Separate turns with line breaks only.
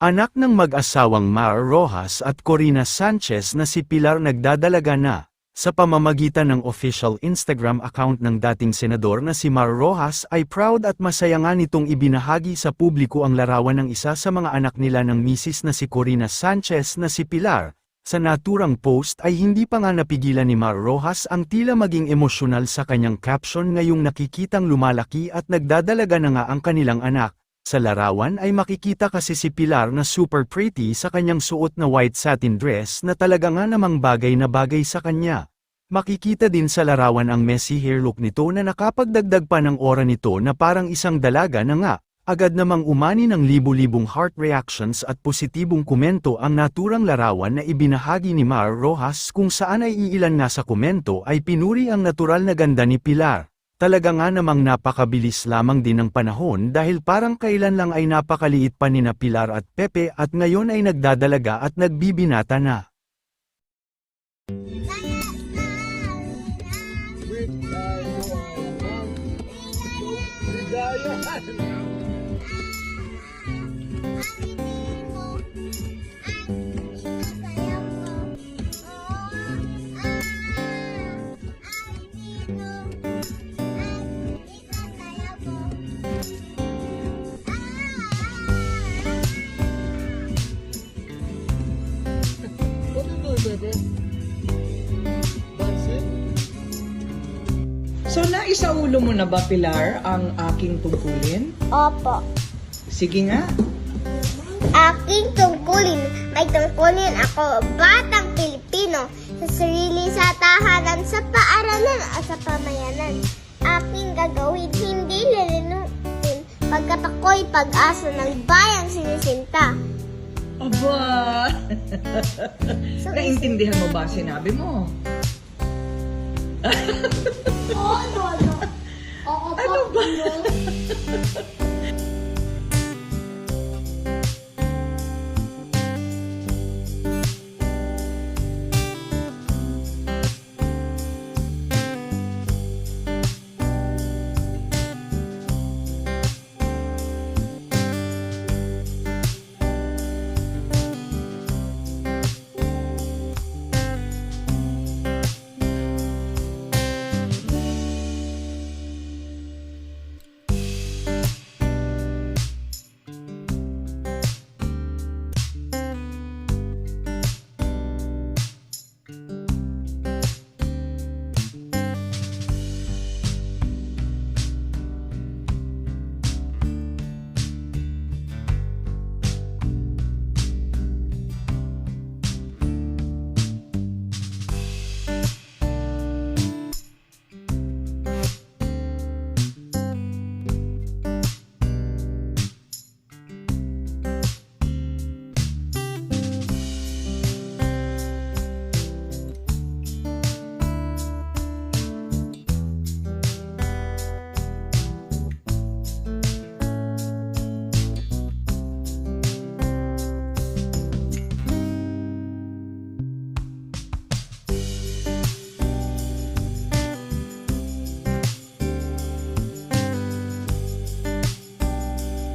Anak ng mag-asawang Mar Rojas at Corina Sanchez na si Pilar nagdadalaga na, sa pamamagitan ng official Instagram account ng dating senador na si Mar Rojas ay proud at masaya nga nitong ibinahagi sa publiko ang larawan ng isa sa mga anak nila ng misis na si Corina Sanchez na si Pilar. Sa naturang post ay hindi pa nga napigilan ni Mar Rojas ang tila maging emosyonal sa kanyang caption ngayong nakikitang lumalaki at nagdadalaga na nga ang kanilang anak. Sa larawan ay makikita kasi si Pilar na super pretty sa kanyang suot na white satin dress na talaga nga namang bagay na bagay sa kanya. Makikita din sa larawan ang messy hair look nito na nakapagdagdag pa ng aura nito na parang isang dalaga na nga. Agad namang umani ng libu-libong heart reactions at positibong komento ang naturang larawan na ibinahagi ni Mar Rojas kung saan ay iilan nga sa komento ay pinuri ang natural na ganda ni Pilar. Talaga nga namang napakabilis lamang din ng panahon dahil parang kailan lang ay napakaliit pa nina Pilar at Pepe at ngayon ay nagdadalaga at nagbibinata na.
So, naisaulo mo na ba, Pilar, ang aking tungkulin?
Opo.
Sige nga.
Aking tungkulin. May tungkulin ako, batang Pilipino, sa sarili, sa tahanan, sa paaralan at sa pamayanan. Aking gagawin, hindi lilinutin, pagkat ako'y pag-asa ng bayang sinisinta.
Aba! Naintindihan mo ba sinabi mo?
Oo, ano? Oo,
Ano ba?